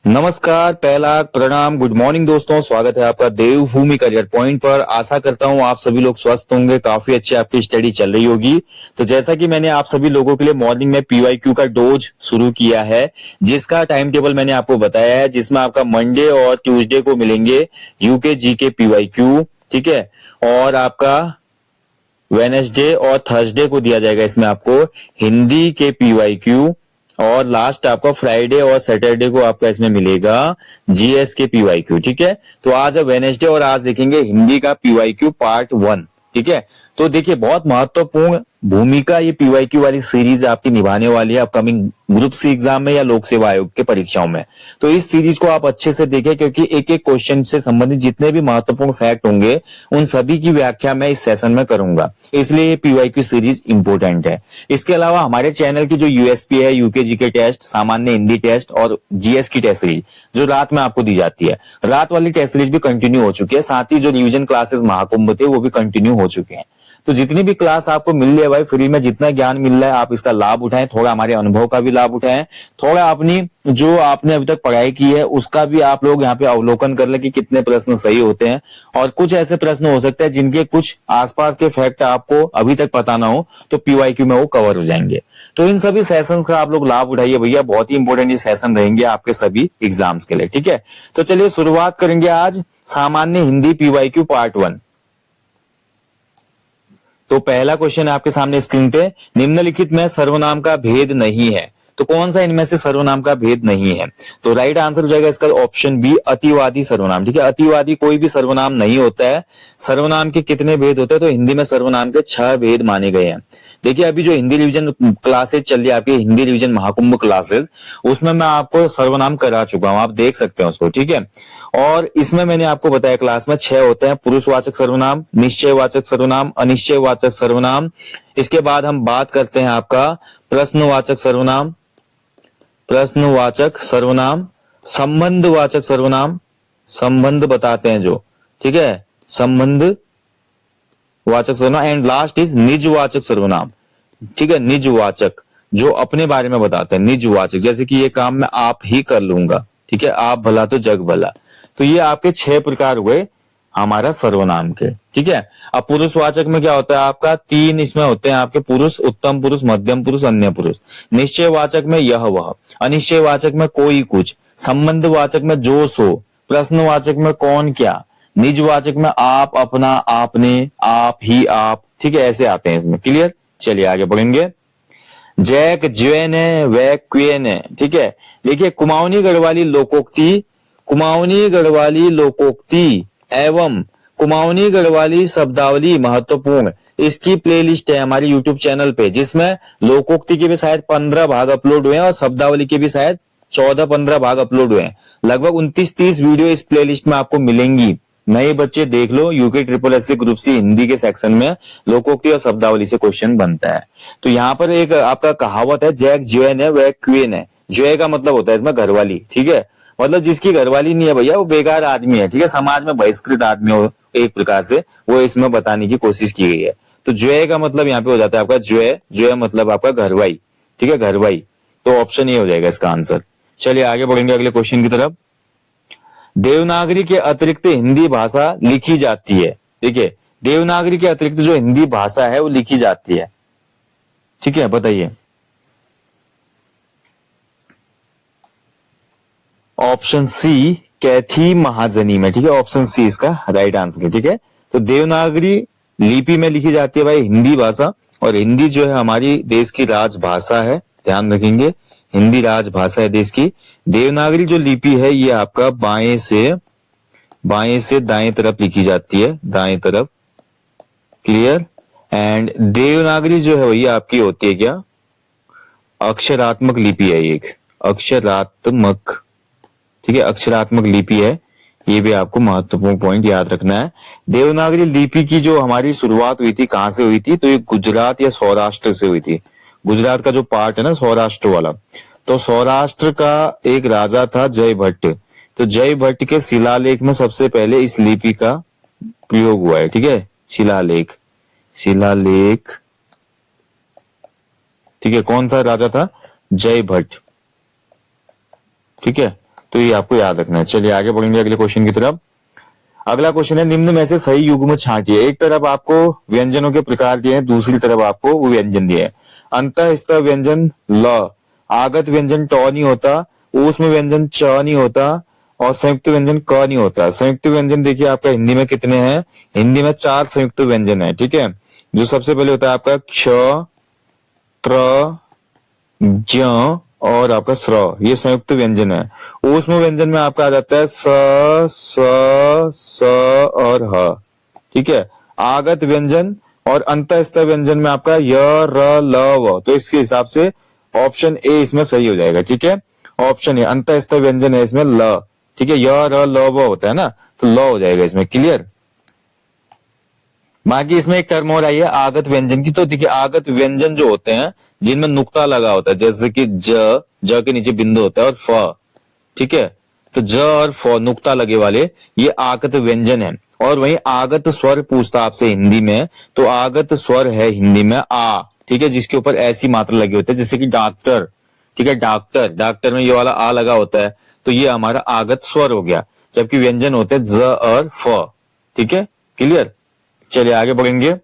नमस्कार, पहला प्रणाम, गुड मॉर्निंग दोस्तों। स्वागत है आपका देवभूमि करियर पॉइंट पर। आशा करता हूं आप सभी लोग स्वस्थ होंगे, काफी अच्छी आपकी स्टडी चल रही होगी। तो जैसा कि मैंने आप सभी लोगों के लिए मॉर्निंग में पीवाईक्यू का डोज शुरू किया है, जिसका टाइम टेबल मैंने आपको बताया है, जिसमें आपका मंडे और ट्यूसडे को मिलेंगे यूके जीके पीवाईक्यू, ठीक है। और आपका वेनेसडे और थर्सडे को दिया जाएगा इसमें आपको हिंदी के पीवाईक्यू, और लास्ट आपका फ्राइडे और सैटरडे को आपका इसमें मिलेगा जीएस के पीवाईक्यू, ठीक है। तो आज वेनेसडे और आज देखेंगे हिंदी का पीवाईक्यू पार्ट 1, ठीक है। तो देखिए, बहुत महत्वपूर्ण भूमिका ये पीवाईक्यू वाली सीरीज आपकी निभाने वाली है अपकमिंग ग्रुप सी एग्जाम में या लोक सेवा आयोग के परीक्षाओं में। तो इस सीरीज को आप अच्छे से देखें, क्योंकि एक एक क्वेश्चन से संबंधित जितने भी महत्वपूर्ण फैक्ट होंगे उन सभी की व्याख्या मैं इस सेशन में करूंगा, इसलिए ये पीवाईक्यू सीरीज इंपोर्टेंट है। इसके अलावा हमारे चैनल की जो यूएसपी है, यूके जीके टेस्ट, सामान्य हिंदी टेस्ट और जीएस की टेस्ट सीरीज जो रात में आपको दी जाती है, रात वाली टेस्ट सीरीज भी कंटिन्यू हो चुकी है। साथ ही जो रिविजन क्लासेस महाकुंभ थे वो भी कंटिन्यू हो चुके हैं। तो जितनी भी क्लास आपको मिल रही है भाई, फ्री में जितना ज्ञान मिल रहा है आप इसका लाभ उठाएं, थोड़ा हमारे अनुभव का भी लाभ उठाएं, थोड़ा अपनी जो आपने अभी तक पढ़ाई की है उसका भी आप लोग यहाँ पे अवलोकन कर ले कि कितने प्रश्न सही होते हैं। और कुछ ऐसे प्रश्न हो सकते हैं जिनके कुछ आसपास के फैक्ट आपको अभी तक पता ना हो, तो पीवाईक्यू में वो कवर हो जाएंगे। तो इन सभी सेशंस का आप लोग लाभ उठाइए भैया, बहुत ही इंपॉर्टेंट ये सेशन रहेंगे आपके सभी एग्जाम्स के लिए, ठीक है। तो चलिए शुरुआत करेंगे आज सामान्य हिंदी पीवाईक्यू पार्ट 1। तो पहला क्वेश्चन आपके सामने स्क्रीन पे, निम्नलिखित में सर्वनाम का भेद नहीं है, तो कौन सा इनमें से सर्वनाम का भेद नहीं है? तो राइट आंसर हो जाएगा इसका ऑप्शन बी, अतिवादी सर्वनाम, ठीक है। अतिवादी कोई भी सर्वनाम नहीं होता है। सर्वनाम के कितने भेद होते हैं? तो हिंदी में सर्वनाम के 6 भेद माने गए हैं। देखिए, अभी जो हिंदी रिवीजन क्लासेस चल रही है आपकी, हिंदी रिवीजन महाकुंभ क्लासेस, उसमें मैं आपको सर्वनाम करा चुका हूं, आप देख सकते हैं उसको, ठीक है। और इसमें मैंने आपको बताया क्लास में 6 होते हैं, पुरुषवाचक सर्वनाम, निश्चयवाचक सर्वनाम, अनिश्चयवाचक सर्वनाम। इसके बाद हम बात करते हैं आपका प्रश्नवाचक सर्वनाम, प्रश्नवाचक सर्वनाम, संबंधवाचक सर्वनाम, संबंध बताते हैं जो, ठीक है, संबंध वाचक सर्वनाम, एंड लास्ट इज निजवाचक सर्वनाम, ठीक है। निजवाचक जो अपने बारे में बताते हैं, निजवाचक, जैसे कि ये काम मैं आप ही कर लूंगा, ठीक है, आप भला तो जग भला। तो ये आपके 6 प्रकार हुए हमारा सर्वनाम के, ठीक है। अब पुरुषवाचक में क्या होता है आपका? 3 इसमें होते हैं आपके, पुरुष, उत्तम पुरुष, मध्यम पुरुष, अन्य पुरुष। निश्चयवाचक में यह वह, अनिश्चयवाचक में कोई कुछ, संबंधवाचक में जो सो, प्रश्नवाचक में कौन क्या, निजवाचक में आप, अपना, आपने, आप ही, आप, ठीक है, ऐसे आते हैं इसमें। क्लियर? चलिए आगे बढ़ेंगे। जैक, ज्वेने, वैक, क्वेने, ठीक है। देखिए, कुमाऊनी गढ़वाली लोकोक्ति, कुमाऊनी गढ़वाली लोकोक्ति एवं कुमाऊनी गढ़वाली शब्दावली महत्वपूर्ण, इसकी प्लेलिस्ट है हमारे यूट्यूब चैनल पे, जिसमें लोकोक्ति के भी शायद 15 भाग अपलोड हुए हैं और शब्दावली के भी शायद 14-15 भाग अपलोड हुए हैं। लगभग 29-30 वीडियो इस प्लेलिस्ट में आपको मिलेंगी। नए बच्चे देख लो, UK triple S group C Hindi के सेक्शन में लोकोक्ति और शब्दावली से क्वेश्चन बनता है। तो यहाँ पर एक आपका कहावत है, जैक ज्वेन है वह क्वेन है। ज्वे का मतलब होता है इसमें घरवाली, ठीक है, मतलब जिसकी घरवाली नहीं है भैया वो बेकार आदमी है, ठीक है, समाज में बहिष्कृत आदमी हो एक प्रकार से, वो इसमें बताने की कोशिश की गई है। तो ज्वे का मतलब यहाँ पे हो जाता है आपका ज्वे, ज्वे मतलब आपका घरवाई, ठीक है, घरवाई। तो ऑप्शन ये हो जाएगा इसका आंसर। चलिए आगे बढ़ेंगे अगले क्वेश्चन की तरफ। देवनागरी के अतिरिक्त हिंदी भाषा लिखी जाती है। देखिए, देवनागरी के अतिरिक्त जो हिंदी भाषा है वो लिखी जाती है, ठीक है, बताइए। ऑप्शन सी, कैथी महाजनी में, ठीक है, ऑप्शन सी इसका राइट आंसर है, ठीक है। तो देवनागरी लिपि में लिखी जाती है भाई हिंदी भाषा, और हिंदी जो है हमारी देश की राजभाषा है, ध्यान रखेंगे, हिंदी राजभाषा है देश की। देवनागरी जो लिपि है ये आपका बाएं से दाएं तरफ लिखी जाती है, दाएं तरफ। क्लियर? एंड देवनागरी जो है वही आपकी होती है क्या? अक्षरात्मक लिपि है, एक अक्षरात्मक, ठीक है, अक्षरात्मक लिपि है। ये भी आपको महत्वपूर्ण पॉइंट याद रखना है। देवनागरी लिपि की जो हमारी शुरुआत हुई थी, कहां से हुई थी? तो ये गुजरात या सौराष्ट्र से हुई थी। गुजरात का जो पार्ट है ना सौराष्ट्र वाला, तो सौराष्ट्र का एक राजा था जय भट्ट। तो जय भट्ट के शिलालेख में सबसे पहले इस लिपि का प्रयोग हुआ है, ठीक है, शिलालेख, ठीक है। कौन था राजा? था जय भट्ट, ठीक है। तो ये आपको याद रखना है। चलिए आगे बढ़ेंगे अगले क्वेश्चन की तरफ। अगला क्वेश्चन है, निम्न में से सही युग्म छांटिए। एक तरफ आपको व्यंजनों के प्रकार दिए हैं, दूसरी तरफ आपको वो व्यंजन दिए हैं। अंतःस्थ व्यंजन ल, आगत व्यंजन ट नहीं होता, ऊष्म व्यंजन च नहीं होता, और संयुक्त व्यंजन क नहीं होता। संयुक्त व्यंजन देखिए आपका हिंदी में कितने हैं, हिंदी में 4 संयुक्त व्यंजन है। ठीक है, जो सबसे पहले होता है आपका क्ष, त्र, ज्ञ और आपका स्र, ये संयुक्त व्यंजन है। ऊष्म व्यंजन में आपका आ जाता है स, स और ह। ठीक है, आगत व्यंजन और अंतःस्थ व्यंजन में आपका य, र, ल, व। तो इसके हिसाब से ऑप्शन ए इसमें सही हो जाएगा। ठीक है, ऑप्शन ए अंतःस्थ व्यंजन है इसमें ल। ठीक है, य, र, ल, व होता है ना, तो ल हो जाएगा इसमें। क्लियर। बाकी इसमें एक टर्म और आई है आगत व्यंजन की। तो देखिए आगत व्यंजन जो होते हैं जिनमें नुक्ता लगा होता है, जैसे कि ज के नीचे बिंदु होता है, और फ। ठीक है, तो ज और फ नुक्ता लगे वाले ये आगत व्यंजन है। और वहीं आगत स्वर पूछता आपसे हिंदी में, तो आगत स्वर है हिंदी में आ। ठीक है, जिसके ऊपर ऐसी मात्रा लगी होती है जैसे कि डॉक्टर। ठीक है, डॉक्टर, डॉक्टर में ये वाला आ लगा होता है, तो ये हमारा आगत स्वर हो गया। जबकि व्यंजन होते हैं ज और फ। ठीक है, क्लियर। चलिए आगे बढ़ेंगे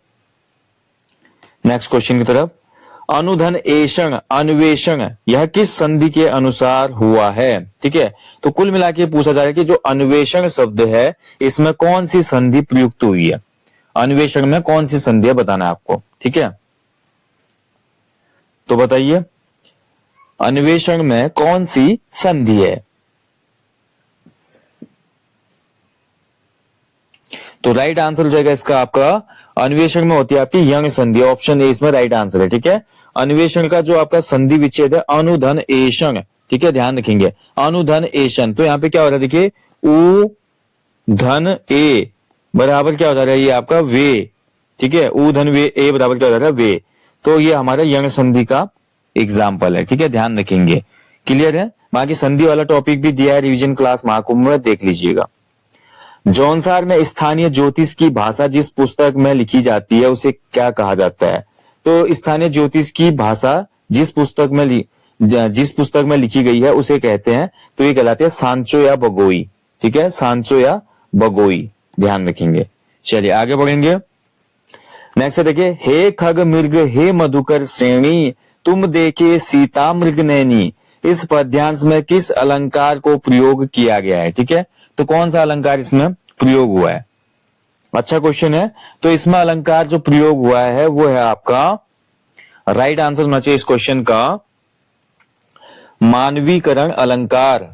नेक्स्ट क्वेश्चन की तरफ। अनुधन एषण अन्वेषण यह किस संधि के अनुसार हुआ है। ठीक है, तो कुल मिला के पूछा जा रहा है कि जो अन्वेषण शब्द है इसमें कौन सी संधि प्रयुक्त हुई है, अन्वेषण में कौन सी संधि है बताना है आपको। ठीक है, तो बताइए अन्वेषण में कौन सी संधि है। तो राइट आंसर हो जाएगा इसका आपका अन्वेषण में होती है आपकी यंग संधि। ऑप्शन ए इसमें राइट आंसर है। ठीक है, अन्वेषण का जो आपका संधि विच्छेद है अनुधन एषण। ठीक है, ध्यान रखेंगे अनुधन एषण। तो यहाँ पे क्या हो रहा है देखिए, उ धन ए बराबर क्या हो जा रहा है, ये आपका वे। ठीक है, उ धन वे ए बराबर क्या हो जा रहा है, वे। तो ये हमारा यंग संधि का एग्जाम्पल है। ठीक है, ध्यान रखेंगे। क्लियर है। बाकी संधि वाला टॉपिक भी दिया है रिविजन क्लास महाकुंभ में, देख लीजिएगा। जौनसार में स्थानीय ज्योतिष की भाषा जिस पुस्तक में लिखी जाती है उसे क्या कहा जाता है। तो स्थानीय ज्योतिष की भाषा जिस पुस्तक में लिखी गई है उसे कहते हैं, तो ये कहलाते हैं सांचो या बगोई। ठीक है, सांचो या बगोई, ध्यान रखेंगे। चलिए आगे बढ़ेंगे। नेक्स्ट देखिए, हे खग मृग हे मधुकर श्रेणी तुम देखे सीता मृग नैनी। इस पद्यांश में किस अलंकार को प्रयोग किया गया है। ठीक है, तो कौन सा अलंकार इसमें प्रयोग हुआ है। अच्छा क्वेश्चन है। तो इसमें अलंकार जो प्रयोग हुआ है वो है आपका, राइट आंसर होना चाहिए इस क्वेश्चन का मानवीकरण अलंकार।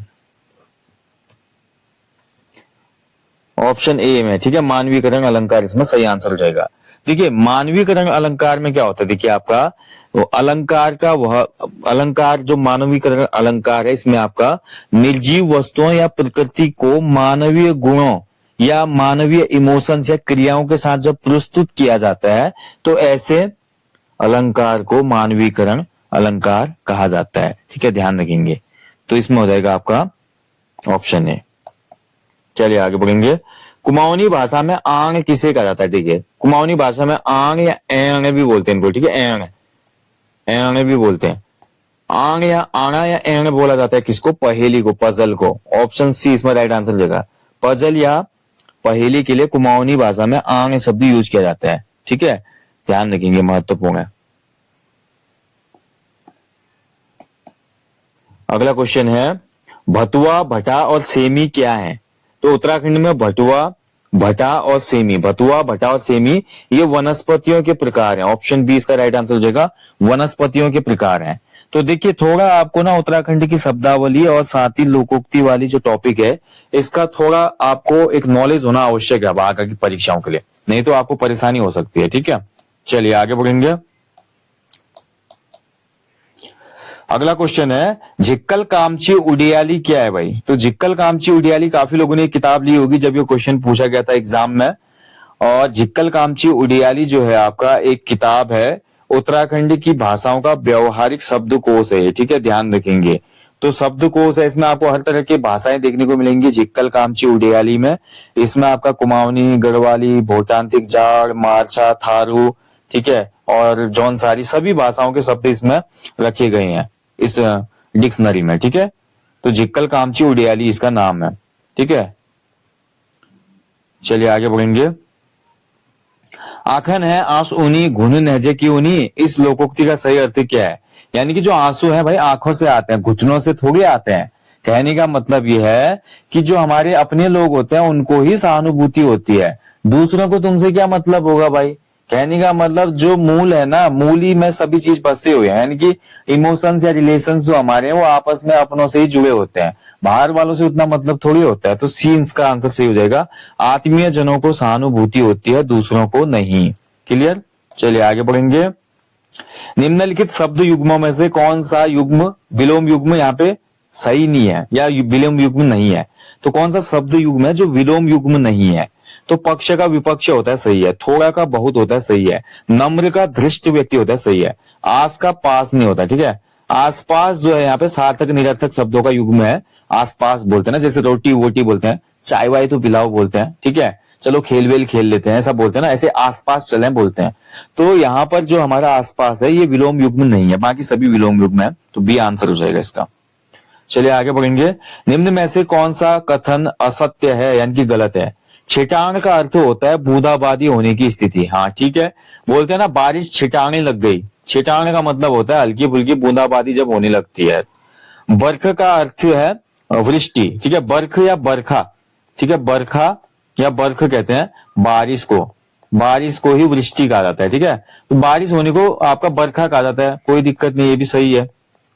ऑप्शन ए में। ठीक है, मानवीकरण अलंकार इसमें सही आंसर हो जाएगा। देखिए मानवीकरण अलंकार में क्या होता है, देखिए आपका वो अलंकार का वह अलंकार जो मानवीकरण अलंकार है इसमें आपका निर्जीव वस्तुओं या प्रकृति को मानवीय गुणों या मानवीय इमोशंस या क्रियाओं के साथ जब प्रस्तुत किया जाता है तो ऐसे अलंकार को मानवीकरण अलंकार कहा जाता है। ठीक है, ध्यान रखेंगे। तो इसमें हो जाएगा आपका ऑप्शन ए। चलिए आगे बढ़ेंगे। कुमाऊनी भाषा में आंग किसे कहा जाता है। देखिए कुमाऊनी भाषा में आंग या एंग भी बोलते हैं इनको। ठीक है, एंग एंग भी बोलते हैं। आंग या आना या एंग बोला जाता है किसको, पहेली को, पजल को। ऑप्शन सी इसमें राइट आंसर देगा। पजल या पहेली के लिए कुमाऊनी भाषा में आंग शब्द यूज किया जाता है। ठीक है, ध्यान रखेंगे, महत्वपूर्ण है। अगला क्वेश्चन है, भतुआ भटा और सेमी क्या है। तो उत्तराखंड में भटुआ भटा और सेमी, भतुआ भटा और सेमी ये वनस्पतियों के प्रकार हैं। ऑप्शन बी इसका राइट आंसर हो जाएगा, वनस्पतियों के प्रकार हैं। तो देखिए थोड़ा आपको ना उत्तराखंड की शब्दावली और साथ ही लोकोक्ति वाली जो टॉपिक है इसका थोड़ा आपको एक नॉलेज होना आवश्यक है आगे की परीक्षाओं के लिए, नहीं तो आपको परेशानी हो सकती है। ठीक है, चलिए आगे बढ़ेंगे। अगला क्वेश्चन है, झिक्कल कामची उडियाली क्या है भाई। तो झिक्कल कामची उडियाली काफी लोगों ने किताब ली होगी जब ये क्वेश्चन पूछा गया था एग्जाम में। और झिक्कल कामची उडियाली जो है आपका एक किताब है, उत्तराखंड की भाषाओं का व्यवहारिक शब्दकोश है। ठीक है, ध्यान रखेंगे। तो शब्दकोश है, इसमें आपको हर तरह की भाषाएं देखने को मिलेंगी झिक्कल कामची उडियाली में। इसमें आपका कुमाऊनी, गढ़वाली, भोटांतिक, जाड़, मारछा, थारू, ठीक है, और जौनसारी सभी भाषाओं के शब्द इसमें रखे गए हैं इस डिक्शनरी में। ठीक है, तो जिक्कल कामची उडियाली इसका नाम है। ठीक है, चलिए आगे बढ़ेंगे। आखन है आंसू ऊनी घुन नहजे की ऊनी, इस लोकोक्ति का सही अर्थ क्या है? यानी कि जो आंसू है भाई आंखों से आते हैं, घुटनों से थोड़ी आते हैं। कहने का मतलब यह है कि जो हमारे अपने लोग होते हैं उनको ही सहानुभूति होती है, दूसरों को तुमसे क्या मतलब होगा भाई। कहने का मतलब जो मूल है ना, मूल ही में सभी चीज बसे हुए हैं, यानी कि इमोशंस या रिलेशंस जो हमारे हैं वो आपस में अपनों से ही जुड़े होते हैं, बाहर वालों से उतना मतलब थोड़ी होता है। तो सी इसका आंसर सही हो जाएगा, आत्मीय जनों को सहानुभूति होती है, दूसरों को नहीं। क्लियर, चलिए आगे बढ़ेंगे। निम्नलिखित शब्द युग्मों में से कौन सा युग्म विलोम युग्म यहाँ पे सही नहीं है या विलोम युग्म नहीं है? तो कौन सा शब्द युग्म है जो विलोम युग्म नहीं है? तो पक्ष का विपक्ष होता है, सही है। थोड़ा का बहुत होता है, सही है। नम्र का धृष्ट व्यक्ति होता है, सही है। आस का पास नहीं होता, ठीक है। आसपास जो है यहाँ पे सार्थक निरर्थक शब्दों का युग्म है, आसपास बोलते हैं ना, जैसे रोटी वोटी बोलते हैं, चाय वाय तो पिलाओ बोलते हैं, ठीक है। चलो खेल वेल खेल लेते हैं ऐसा बोलते हैं ना, ऐसे आसपास चले बोलते हैं। तो यहाँ पर जो हमारा आसपास है ये विलोम युग्म नहीं है, बाकी सभी विलोम युग्म है, तो बी आंसर हो जाएगा इसका। चलिए आगे बढ़ेंगे। निम्न में से कौन सा कथन असत्य है यानी कि गलत है? छिटाण का अर्थ होता है बूंदाबांदी होने की स्थिति। हाँ ठीक है, बोलते हैं ना बारिश छिटाने लग गई, छिटाने का मतलब होता है हल्की फुल्की बूंदाबांदी जब होने लगती है। बरख का अर्थ है वृष्टि, ठीक है। बरख या बरखा, ठीक है, बरखा या बरख कहते हैं बारिश को, बारिश को ही वृष्टि कहा जाता है, ठीक है। तो बारिश होने को आपका बरखा कहा जाता है, कोई दिक्कत नहीं, ये भी सही है।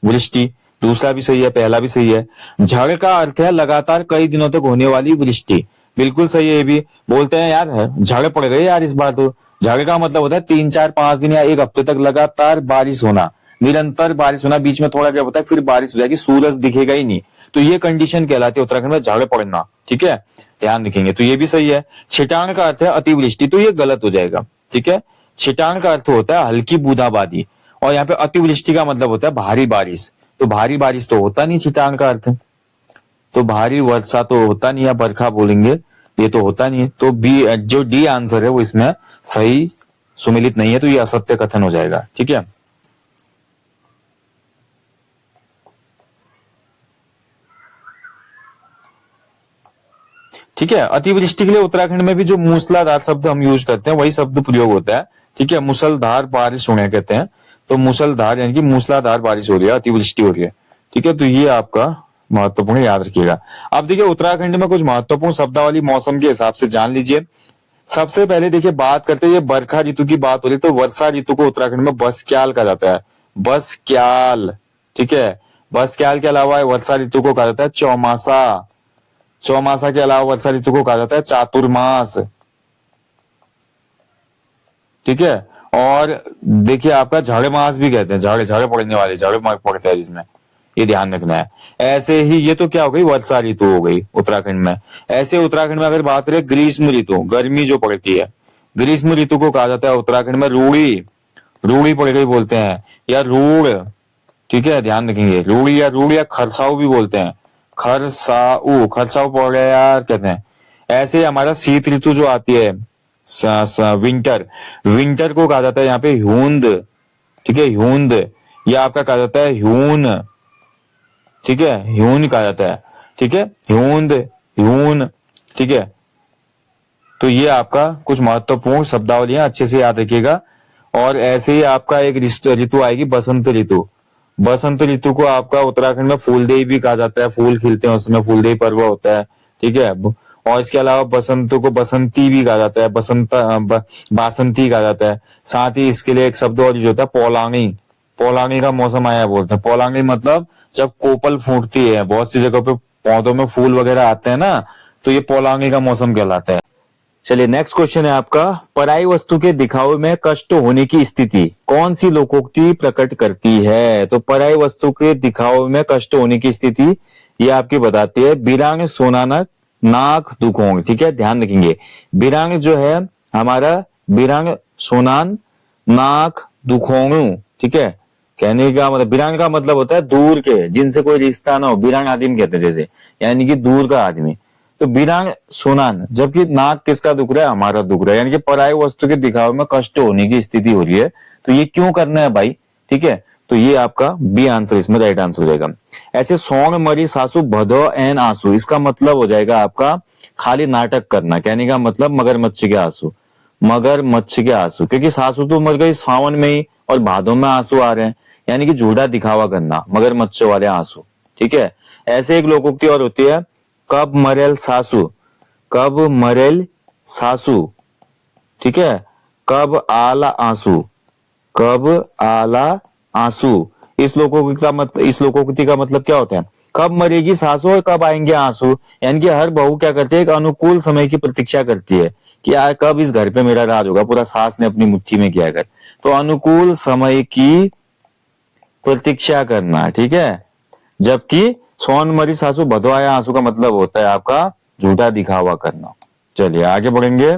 वृष्टि दूसरा भी सही है, पहला भी सही है। झड़ का अर्थ है लगातार कई दिनों तक होने वाली वृष्टि, बिल्कुल सही है। ये भी बोलते हैं यार झड़ पड़ गई यार इस बार, तो झड़ का मतलब होता है 3 4 5 दिन या 1 हफ्ते तक लगातार बारिश होना, निरंतर बारिश होना, बीच में थोड़ा क्या होता है फिर बारिश हो जाएगी, सूरज दिखेगा ही नहीं, तो ये कंडीशन कहलाती है उत्तराखंड में झड़ पड़ना, ठीक है, ध्यान रखेंगे। तो ये भी सही है। छिटाण का अर्थ है अतिवृष्टि, तो ये गलत हो जाएगा, ठीक है। छिटाण का अर्थ होता है हल्की बूंदाबांदी, और यहाँ पे अतिवृष्टि का मतलब होता है भारी बारिश, तो भारी बारिश तो होता नहीं छिटाण का अर्थ, तो भारी वर्षा तो होता नहीं, या बरखा बोलेंगे, ये तो होता नहीं है। तो बी जो डी आंसर है वो इसमें सही सुमिलित नहीं है, तो ये असत्य कथन हो जाएगा, ठीक है। ठीक है, अतिवृष्टि के लिए उत्तराखंड में भी जो मूसलाधार शब्द हम यूज करते हैं वही शब्द प्रयोग होता है, ठीक है। मूसलधार बारिश होने कहते हैं, तो मूसलधार यानी कि मूसलाधार बारिश हो रही है, अतिवृष्टि हो रही है, ठीक है। तो ये आपका महत्वपूर्ण याद रखिएगा। अब देखिए उत्तराखंड में कुछ महत्वपूर्ण शब्दावली मौसम के हिसाब से जान लीजिए। सबसे पहले देखिए बात करते हैं बरखा ऋतु की बात हो रही, तो वर्षा ऋतु को उत्तराखंड में बसक्याल कहा जाता है, बसक्याल, ठीक है। बसक्याल के अलावा वर्षा ऋतु को कहा जाता है चौमासा, चौमासा के अलावा वर्षा ऋतु को कहा जाता है चातुर्मास, ठीक है। और देखिए आपका झड़ मास भी कहते हैं, झड़ पड़ने वाले, झड़ पड़ते हैं जिसमें, ये ध्यान रखना है। ऐसे ही ये तो क्या हो गई वर्षा ऋतु हो गई उत्तराखंड में। ऐसे उत्तराखंड में अगर बात करें ग्रीष्म ऋतु, गर्मी जो पड़ती है, ग्रीष्म ऋतु को कहा जाता है उत्तराखंड में रूढ़ी, रूढ़ी पड़ गई बोलते हैं, या रूढ़, ठीक है, ध्यान रखेंगे। रूढ़ी या खरसाऊ भी बोलते हैं, खरसाऊ, खरसाऊ पड़ गया यार कहते हैं। ऐसे हमारा शीत ऋतु जो आती है विंटर, विंटर को कहा जाता है यहाँ पे ह्यूंद, ठीक है, ह्यूंद, या आपका कहा जाता है ह्यून, ठीक है, ह्यून कहा जाता है, ठीक है, ह्यूंद, ह्यून, ठीक है। तो ये आपका कुछ महत्वपूर्ण शब्दावलियां अच्छे से याद रखिएगा। और ऐसे ही आपका एक ऋतु आएगी बसंत ऋतु, बसंत ऋतु को आपका उत्तराखंड में फूलदेई भी कहा जाता है, फूल खिलते हैं उसमें, फूलदेई पर्व होता है, ठीक है। और इसके अलावा बसंत को बसंती भी कहा जाता है, बासंती कहा जाता है। साथ ही इसके लिए एक शब्द और यूज होता है पौलांगी, पौलांगी का मौसम आया बोलते हैं। पौलांगी मतलब जब कोपल फूटती है, बहुत सी जगह पे पौधों में फूल वगैरह आते हैं ना, तो ये पौलांगी का मौसम कहलाता है। चलिए नेक्स्ट क्वेश्चन है आपका, पराई वस्तु के दिखावे में कष्ट होने की स्थिति कौन सी लोकोक्ति प्रकट करती है? तो पराई वस्तु के दिखावे में कष्ट होने की स्थिति ये आपकी बताती है बिरांग सोनानक नाक दुखोंग, ठीक है, ध्यान रखेंगे। बिरांग जो है हमारा बिरांग सोनान नाक दुखोंग, ठीक है। कहने का मतलब बिरांग का मतलब होता है दूर के, जिनसे कोई रिश्ता ना हो, बिरांग आदमी कहते हैं जैसे, यानी कि दूर का आदमी। तो बिरांग सोनान, जबकि नाक किसका दुख रहा है? हमारा दुख रहा है, यानी कि पराई वस्तु के दिखावे में कष्ट होने की स्थिति हो रही है। तो ये क्यों करना है भाई, ठीक है। तो ये आपका बी आंसर इसमें राइट आंसर हो जाएगा। ऐसे सोंग मरी सासू भदो एन आंसू, इसका मतलब हो जाएगा आपका खाली नाटक करना, कहने का मतलब मगरमच्छ के आंसू, मगरमच्छ के आंसू, क्योंकि सासू तो मर गई सावन में ही और भादों में आंसू आ रहे हैं, यानी कि झूठा दिखावा करना, मगरमच्छ वाले आंसू। ठीक है। ऐसे एक लोकोक्ति और होती है, कब मरेल सासू, कब मरेल सासू, ठीक है, कब आला आंसू, कब आला आंसू। इस लोकोक्ति का मतलब क्या होता है, कब मरेगी सासू और कब आएंगे आंसू, यानी कि हर बहू क्या करती है, एक अनुकूल समय की प्रतीक्षा करती है कि यार कब इस घर पे मेरा राज होगा, पूरा सास ने अपनी मुट्ठी में किया कर, तो अनुकूल समय की प्रतीक्षा करना। ठीक है। जबकि सोन मरी सासू भदवाया आंसू का मतलब होता है आपका झूठा दिखावा करना। चलिए आगे बढ़ेंगे।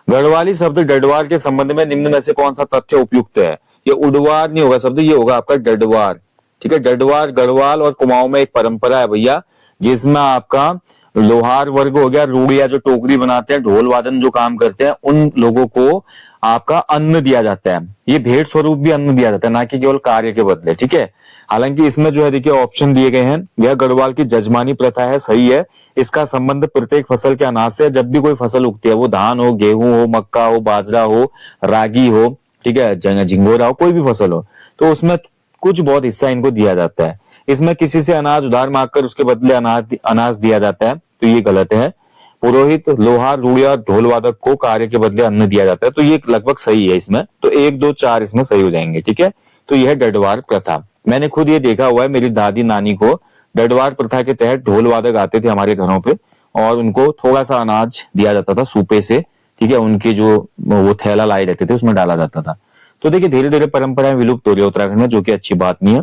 गढ़वाली शब्द डडवार के संबंध में निम्न में से कौन सा तथ्य उपयुक्त है। ये उडवार नहीं होगा शब्द, ये होगा आपका डडवार। ठीक है। डडवार गढ़वाल और कुमाऊं में एक परंपरा है भैया, जिसमें आपका लोहार वर्ग हो गया, रूड़िया जो टोकरी बनाते हैं, ढोल वादन जो काम करते हैं, उन लोगों को आपका अन्न दिया जाता है। ये भेंट स्वरूप भी अन्न दिया जाता है, ना कि केवल कार्य के बदले। ठीक है। हालांकि इसमें जो है देखिए ऑप्शन दिए गए हैं, यह गढ़वाल की जजमानी प्रथा है, सही है। इसका संबंध प्रत्येक फसल के अनाज से, जब भी कोई फसल उगती है, वो धान हो, गेहूं हो, मक्का हो, बाजरा हो, रागी हो, ठीक है, झिंगोरा हो, कोई भी फसल हो, तो उसमें कुछ बहुत हिस्सा इनको दिया जाता है। इसमें किसी से अनाज उधार मांगकर उसके बदले अनाज दिया जाता है, तो ये गलत है। पुरोहित, लोहार, रूड़िया, ढोल वादक को कार्य के बदले अन्न दिया जाता है, तो ये लगभग सही है इसमें। तो 1, 2, 4 इसमें सही हो जाएंगे। ठीक है। तो यह डडवार प्रथा, मैंने खुद ये देखा हुआ है, मेरी दादी नानी को डडवार प्रथा के तहत ढोल वादक आते थे हमारे घरों पे, और उनको थोड़ा सा अनाज दिया जाता था सूपे से। ठीक है। उनके जो वो थैला लाए रहते थे उसमें डाला जाता था। तो देखिए धीरे धीरे परंपराएं विलुप्त हो रही है उत्तराखंड में, जो कि अच्छी बात नहीं है।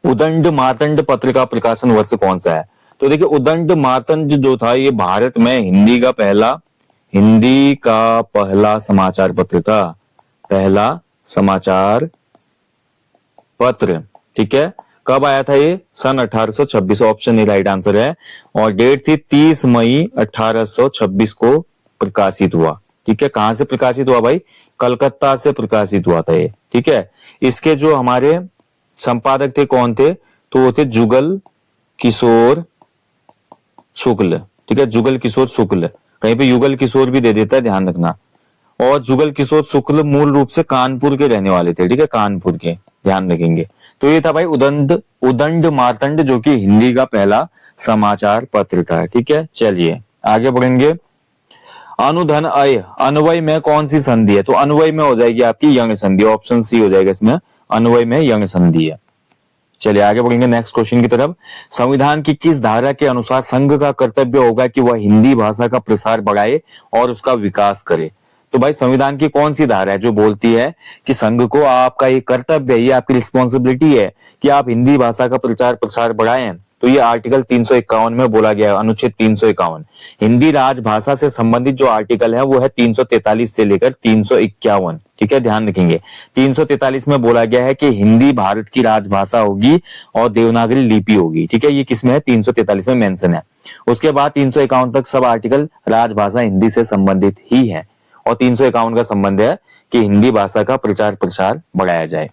उदंड मातंड पत्र का प्रकाशन वर्ष कौन सा है। तो देखिए उदंड मातंड जो था, ये भारत में हिंदी का पहला समाचार पत्र था, पहला समाचार पत्र। ठीक है। कब आया था ये, सन 1826, ऑप्शन ए राइट आंसर है। और डेट थी 30 मई 1826 को प्रकाशित हुआ। ठीक है। कहां से प्रकाशित हुआ भाई, कलकत्ता से प्रकाशित हुआ था ये। ठीक है। इसके जो हमारे संपादक थे कौन थे, तो वो थे जुगल किशोर शुक्ल। ठीक है। जुगल किशोर शुक्ल, कहीं पे युगल किशोर भी दे देता है, ध्यान रखना। और जुगल किशोर शुक्ल मूल रूप से कानपुर के रहने वाले थे। ठीक है। कानपुर के, ध्यान रखेंगे। तो ये था भाई उदंड मातंड, जो कि हिंदी का पहला समाचार पत्र था। ठीक है। चलिए आगे बढ़ेंगे। अनुधन अय, अन्वय में कौन सी संधि है। तो अन्वय में हो जाएगी आपकी यंग संधि, ऑप्शन सी हो जाएगा इसमें, अन्वय में यंग संधि है। चलिए आगे बढ़ेंगे नेक्स्ट क्वेश्चन की तरफ। संविधान की किस धारा के अनुसार संघ का कर्तव्य होगा कि वह हिंदी भाषा का प्रसार बढ़ाए और उसका विकास करे। तो भाई संविधान की कौन सी धारा है जो बोलती है कि संघ को आपका ये कर्तव्य है, ये आपकी रिस्पॉन्सिबिलिटी है कि आप हिंदी भाषा का प्रचार प्रसार बढ़ाएं। तो ये आर्टिकल 351 में बोला गया है, अनुच्छेद 351। हिंदी राजभाषा से संबंधित जो आर्टिकल है वो है 343 से लेकर 351। ठीक है। ध्यान रखेंगे 343 में बोला गया है कि हिंदी भारत की राजभाषा होगी और देवनागरी लिपि होगी। ठीक है। ये किसमें है, 343 में मेंशन है। उसके बाद 351 तक सब आर्टिकल राजभाषा हिंदी से संबंधित ही है, और 351 का संबंध है कि हिंदी भाषा का प्रचार प्रसार बढ़ाया जाए।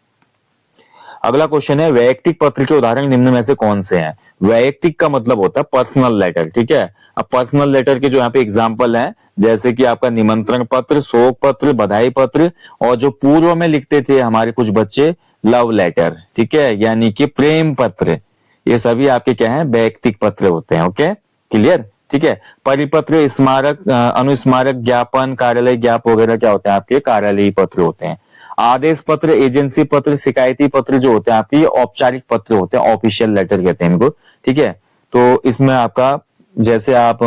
अगला क्वेश्चन है, वैयक्तिक पत्र के उदाहरण निम्न में से कौन से हैं। वैयक्तिक का मतलब होता है पर्सनल लेटर। ठीक है। अब पर्सनल लेटर के जो यहाँ पे एग्जांपल हैं, जैसे कि आपका निमंत्रण पत्र, शोक पत्र, बधाई पत्र, और जो पूर्व में लिखते थे हमारे कुछ बच्चे लव लेटर। ठीक है। यानी कि प्रेम पत्र, ये सभी आपके क्या है, वैयक्तिक पत्र होते हैं। Okay, clear. ठीक है। परिपत्र, स्मारक, अनुस्मारक ज्ञापन, कार्यालय ज्ञाप वगैरह क्या होते हैं, आपके कार्यालयीय पत्र होते हैं। आदेश पत्र, एजेंसी पत्र, शिकायती पत्र जो होते हैं आपके औपचारिक पत्र होते हैं, ऑफिशियल लेटर कहते हैं इनको। ठीक है। तो इसमें आपका जैसे आप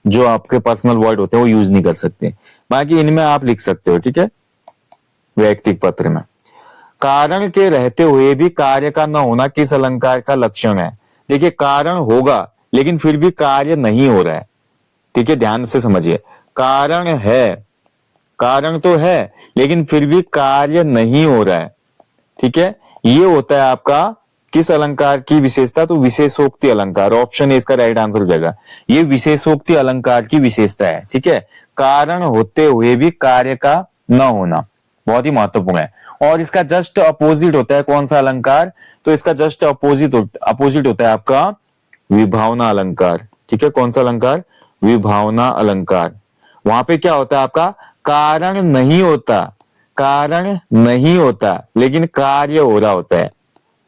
जो आपके पर्सनल वर्ड होते हैं वो यूज नहीं कर सकते, बाकी इनमें आप लिख सकते हो। ठीक है। वैयक्तिक पत्र में कारण के रहते हुए भी कार्य का न होना किस अलंकार का लक्षण है। देखिए कारण होगा लेकिन फिर भी कार्य नहीं हो रहा है। ठीक है। ध्यान से समझिए, कारण है, कारण तो है लेकिन फिर भी कार्य नहीं हो रहा है। ठीक है। ये होता है आपका किस अलंकार की विशेषता, तो विशेषोक्ति अलंकार, ऑप्शन ए इसका राइट आंसर हो जाएगा। ये विशेषोक्ति अलंकार की विशेषता है। ठीक है। कारण होते हुए भी कार्य का न होना बहुत ही महत्वपूर्ण है। और इसका जस्ट अपोजिट होता है कौन सा अलंकार? तो इसका जस्ट अपोजिट होता है आपका विभावना अलंकार। ठीक है, कौन सा अलंकार? विभावना अलंकार। वहां पे क्या होता है आपका? कारण नहीं होता, कारण नहीं होता लेकिन कार्य हो रहा होता है,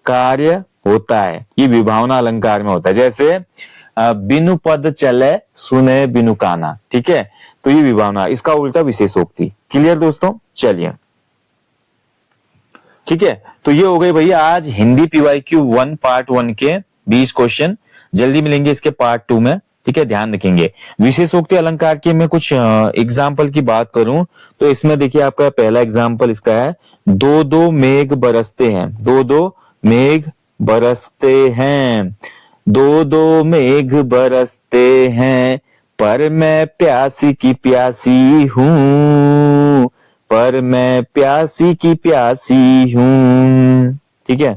कार्य होता है। ये विभावना अलंकार में होता है। जैसे बिनु पद चले सुने बिनु काना। ठीक है, तो ये विभावना, इसका उल्टा विशेषोक्ति। क्लियर दोस्तों? चलिए, ठीक है, तो ये हो गई भैया आज हिंदी PYQ 1 पार्ट 1 के 20 क्वेश्चन। जल्दी मिलेंगे इसके पार्ट 2 में। ठीक है, ध्यान रखेंगे। विशेषोक्ति अलंकार के मैं कुछ एग्जाम्पल की बात करूं तो इसमें देखिए आपका पहला एग्जाम्पल इसका है, दो दो मेघ बरसते हैं। दो दो मेघ बरसते हैं, दो दो मेघ बरसते हैं, पर मैं प्यासी की प्यासी हूं, पर मैं प्यासी की प्यासी हूं। ठीक है,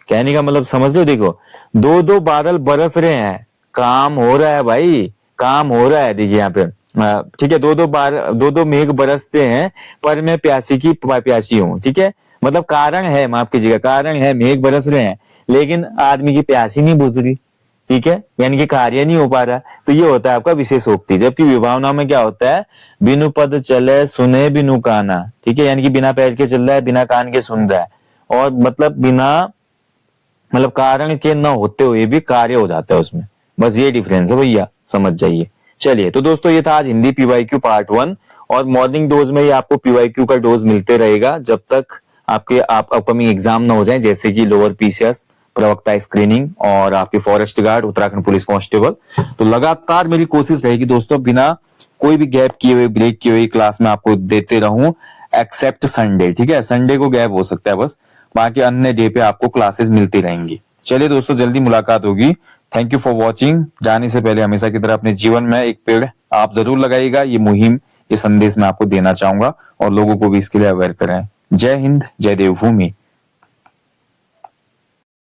कहने का मतलब समझ लो। देखो, दो दो बादल बरस रहे हैं, काम हो रहा है भाई, काम हो रहा है। देखिए यहाँ पे, ठीक है, दो दो मेघ बरसते हैं, पर मैं प्यासी की प्यासी हूँ। ठीक है, मतलब कारण है, माफ कीजिएगा, कारण है, मेघ बरस रहे हैं लेकिन आदमी की प्यास ही नहीं बुझ रही। ठीक है, यानी कि कार्य नहीं हो पा रहा। तो ये होता है आपका विशेषोक्ति। जबकि विभावना में क्या होता है? बिनु पद चले सुने बिनु काना। ठीक है, यानी कि बिना पैर के चल रहा है, बिना कान के सुन रहा है, और मतलब बिना, मतलब कारण के न होते हुए भी कार्य हो जाता है उसमें। बस ये डिफरेंस है भैया, समझ जाइए। चलिए, तो दोस्तों ये था आज हिंदी PYQ पार्ट 1। और मॉर्निंग डोज में ही आपको PYQ का डोज मिलते रहेगा जब तक आपके अपकमिंग एग्जाम ना हो जाए, जैसे कि लोअर PCS, प्रवक्ता स्क्रीनिंग और आपके forest guard, Uttarakhand police constable. तो लगातार मेरी कोशिश रहेगी दोस्तों, बिना कोई भी गैप किए हुए, ब्रेक किए हुए क्लास में आपको देते रहूं, एक्सेप्ट संडे। ठीक है, संडे को गैप हो सकता है बस, बाकी अन्य डे पे आपको क्लासेस मिलती रहेंगी। चलिए दोस्तों, जल्दी मुलाकात होगी। Thank you for watching. जाने से पहले हमेशा की तरह अपने जीवन में एक पेड़ आप जरूर लगाइएगा। ये मुहिम, ये संदेश मैं आपको देना चाहूंगा और लोगों को भी इसके लिए अवेयर करें। जय हिंद, जय देवभूमि।